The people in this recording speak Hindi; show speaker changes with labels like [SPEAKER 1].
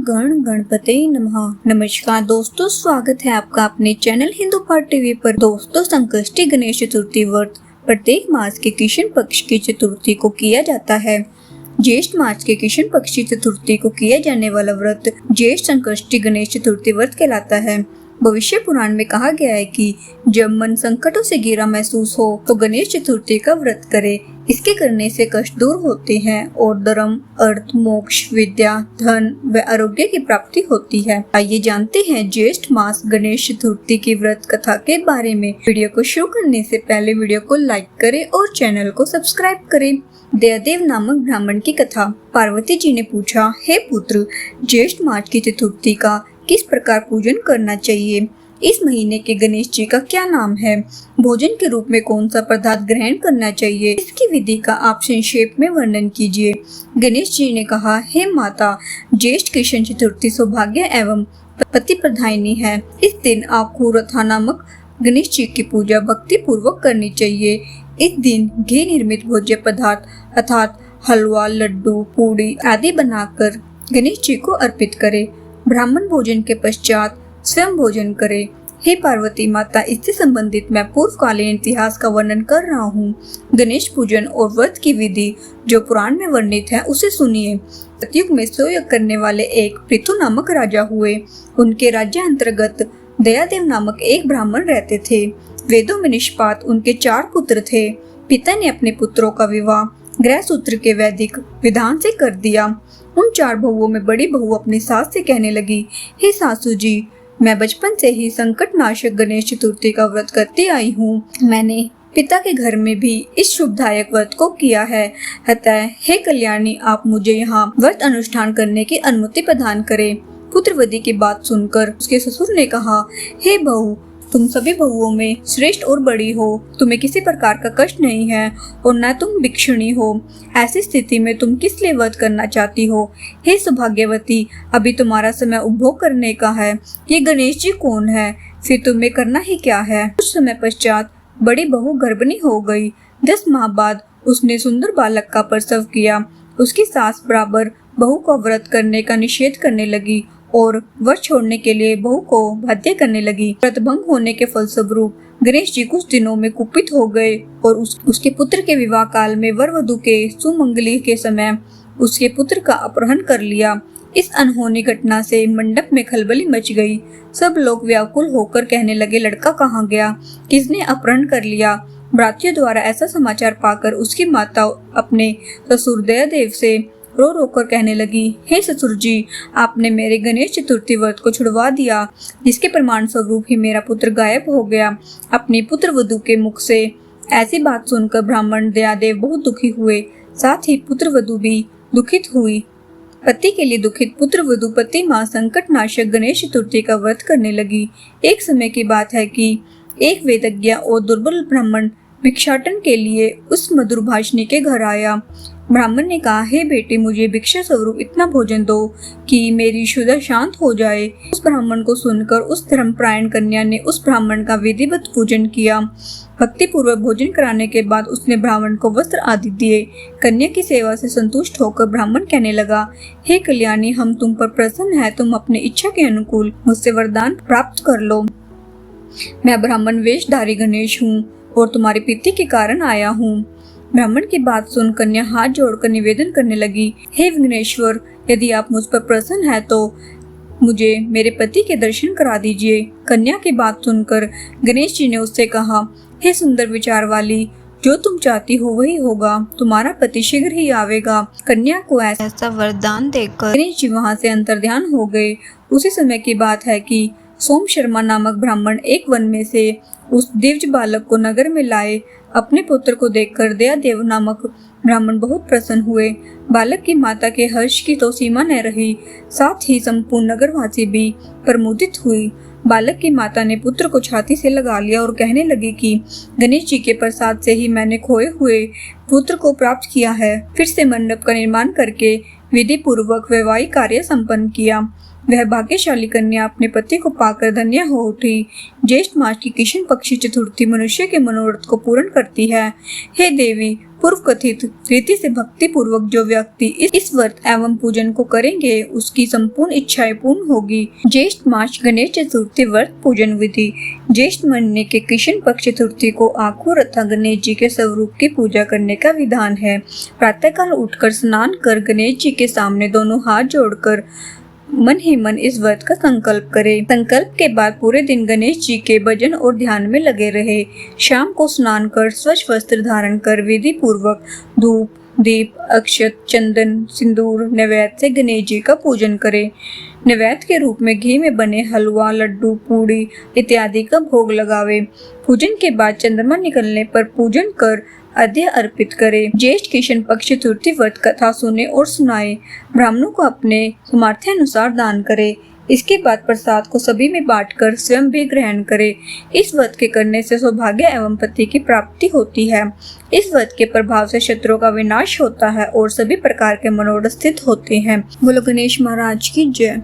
[SPEAKER 1] गण गणपते नमः। नमस्कार दोस्तों, स्वागत है आपका अपने चैनल हिंदू पार्ट टीवी पर। दोस्तों, संकष्टी गणेश चतुर्थी व्रत प्रत्येक मास के कृष्ण पक्ष की चतुर्थी को किया जाता है। ज्येष्ठ मास के कृष्ण पक्ष की चतुर्थी को किया जाने वाला व्रत ज्येष्ठ संकष्टी गणेश चतुर्थी व्रत कहलाता है। भविष्य पुराण में कहा गया है कि जब मन संकटों से घिरा महसूस हो तो गणेश चतुर्थी का व्रत करे। इसके करने से कष्ट दूर होते हैं और धर्म, अर्थ, मोक्ष, विद्या, धन व आरोग्य की प्राप्ति होती है। आइए जानते हैं ज्येष्ठ मास गणेश चतुर्थी की व्रत कथा के बारे में। वीडियो को शुरू करने से पहले वीडियो को लाइक करें और चैनल को सब्सक्राइब करें। दयादेव नामक ब्राह्मण की कथा। पार्वती जी ने पूछा, हे पुत्र, ज्येष्ठ मास की चतुर्थी का किस प्रकार पूजन करना चाहिए? इस महीने के गणेश जी का क्या नाम है? भोजन के रूप में कौन सा पदार्थ ग्रहण करना चाहिए? इसकी विधि का आप संक्षेप में वर्णन कीजिए। गणेश जी ने कहा, हे माता, ज्येष्ठ कृष्ण चतुर्थी सौभाग्य एवं पति प्रदायिनी है। इस दिन आपको रथा नामक गणेश जी की पूजा भक्ति पूर्वक करनी चाहिए। इस दिन घी निर्मित भोज्य पदार्थ अर्थात हलवा, लड्डू, पूड़ी आदि बनाकर गणेश जी को अर्पित करें। ब्राह्मण भोजन के पश्चात स्वयं भोजन करे। हे पार्वती माता, इससे संबंधित मैं पूर्वकालीन इतिहास का वर्णन कर रहा हूँ। गणेश पूजन और व्रत की विधि जो पुराण में वर्णित है उसे सुनिए। सतयुग में सोयग करने वाले एक पृथु नामक राजा हुए। उनके राज्य अंतर्गत दयादेव नामक एक ब्राह्मण रहते थे। वेदों में निष्पात उनके 4 पुत्र थे। पिता ने अपने पुत्रों का विवाह गृह सूत्र के वैदिक विधान से कर दिया। उन 4 बहुओं में बड़ी बहू अपनी सास से कहने लगी, हे सासू जी, मैं बचपन से ही संकट नाशक गणेश चतुर्थी का व्रत करती आई हूँ। मैंने पिता के घर में भी इस शुभदायक व्रत को किया है। अतः हे कल्याणी, आप मुझे यहाँ व्रत अनुष्ठान करने की अनुमति प्रदान करें। पुत्रवती की बात सुनकर उसके ससुर ने कहा, हे बहू, तुम सभी बहुओं में श्रेष्ठ और बड़ी हो। तुम्हें किसी प्रकार का कष्ट नहीं है और न तुम भिक्षुणी हो। ऐसी स्थिति में तुम किस लिए व्रत करना चाहती हो? हे सौभाग्यवती, अभी तुम्हारा समय उपभोग करने का है। ये गणेश जी कौन है? फिर तुम्हें करना ही क्या है? कुछ समय पश्चात बड़ी बहू गर्भिणी हो गई। 10 माह बाद उसने सुंदर बालक का प्रसव किया। उसकी सास बराबर बहू को व्रत करने का निषेध करने लगी और व्रत छोड़ने के लिए बहू को बाध्य करने लगी। व्रत भंग होने के फलस्वरूप गणेश जी कुछ दिनों में कुपित हो गए और उसके पुत्र के विवाह काल में वर वधू के सुमंगली के समय उसके पुत्र का अपहरण कर लिया। इस अनहोनी घटना से मंडप में खलबली मच गई। सब लोग व्याकुल होकर कहने लगे, लड़का कहाँ गया? किसने अपहरण कर लिया? भ्रातृयों द्वारा ऐसा समाचार पाकर उसकी माता अपने ससुर दयादेव से रो रो कर कहने लगी, हे ससुर जी, आपने मेरे गणेश चतुर्थी व्रत को छुड़वा दिया, जिसके प्रमाण स्वरूप ही मेरा पुत्र गायब हो गया। अपनी पुत्र वधू के मुख से ऐसी बात सुनकर ब्राह्मण दयादेव बहुत दुखी हुए। साथ ही पुत्र वधू भी दुखित हुई। पति के लिए दुखित पुत्र वधू पति माँ संकट नाशक गणेश चतुर्थी का व्रत करने लगी। एक समय की बात है कि एक वेदज्ञ और दुर्बल ब्राह्मण भिक्षाटन के लिए उस मधुर भाषिणी के घर आया। ब्राह्मण ने कहा, हे बेटे, मुझे भिक्षा स्वरूप इतना भोजन दो कि मेरी क्षुधा शांत हो जाए। उस ब्राह्मण को सुनकर उस धर्मपरायण कन्या ने उस ब्राह्मण का विधिवत पूजन किया। भक्ति पूर्वक भोजन कराने के बाद उसने ब्राह्मण को वस्त्र आदि दिए। कन्या की सेवा से संतुष्ट होकर ब्राह्मण कहने लगा, हे कल्याणी, हम तुम पर प्रसन्न है। तुम अपनी इच्छा के अनुकूल मुझसे वरदान प्राप्त कर लो। मैं ब्राह्मण वेशधारी गणेश हूँ और तुम्हारी प्रीति के कारण आया हूँ। ब्राह्मण की बात सुन कन्या हाथ जोड़कर निवेदन करने लगी, हे विघ्नेश्वर, यदि आप मुझ पर प्रसन्न हैं तो मुझे मेरे पति के दर्शन करा दीजिए। कन्या की बात सुनकर गणेश जी ने उससे कहा, हे सुंदर विचार वाली, जो तुम चाहती हो वही होगा। तुम्हारा पति शीघ्र ही आवेगा। कन्या को ऐसा वरदान देकर गणेश जी वहाँ से अंतर्ध्यान हो गए। उसी समय की बात है कि सोम शर्मा नामक ब्राह्मण एक वन में से उस दिव्य बालक को नगर में लाए। अपने पुत्र को देखकर दयादेव नामक ब्राह्मण बहुत प्रसन्न हुए। बालक की माता के हर्ष की तो सीमा न रही, साथ ही संपूर्ण नगरवासी भी प्रमुदित हुई। बालक की माता ने पुत्र को छाती से लगा लिया और कहने लगी कि गणेश जी के प्रसाद से ही मैंने खोए हुए पुत्र को प्राप्त किया है। फिर से मंडप का निर्माण करके विधि पूर्वक वैवाहिक कार्य संपन्न किया। वह भाग्यशाली कन्या अपने पति को पाकर धन्य हो उठी। ज्येष्ठ मास की कृष्ण पक्षी चतुर्थी मनुष्य के मनोरथ को पूर्ण करती है। हे देवी, पूर्व कथित रीति से भक्ति पूर्वक जो व्यक्ति इस व्रत एवं पूजन को करेंगे उसकी संपूर्ण इच्छाएं पूर्ण होगी। ज्येष्ठ मास गणेश चतुर्थी व्रत पूजन विधि। ज्येष्ठ महीने के कृष्ण पक्ष चतुर्थी को आंखों रथा गणेश जी के स्वरूप की पूजा करने का विधान है। प्रातःकाल उठकर स्नान कर गणेश जी के सामने दोनों हाथ जोड़कर मन ही मन इस व्रत का संकल्प करें। संकल्प के बाद पूरे दिन गणेश जी के भजन और ध्यान में लगे रहे। शाम को स्नान कर स्वच्छ वस्त्र धारण कर विधि पूर्वक धूप, दीप, अक्षत, चंदन, सिंदूर, नैवेद्य से गणेश जी का पूजन करें। नैवेद्य के रूप में घी में बने हलवा, लड्डू, पूड़ी इत्यादि का भोग लगावे। पूजन के बाद चंद्रमा निकलने पर पूजन कर अर्घ्य अर्पित करें। ज्येष्ठ कृष्ण पक्ष चतुर्थी व्रत कथा सुने और सुनाए। ब्राह्मणों को अपने सामर्थ्यानुसार दान करें। इसके बाद प्रसाद को सभी में बांटकर स्वयं भी ग्रहण करें। इस व्रत के करने से सौभाग्य एवं पति की प्राप्ति होती है। इस व्रत के प्रभाव से शत्रुओं का विनाश होता है और सभी प्रकार के मनोरथ सिद्ध होते हैं। बोलो गणेश महाराज की जय।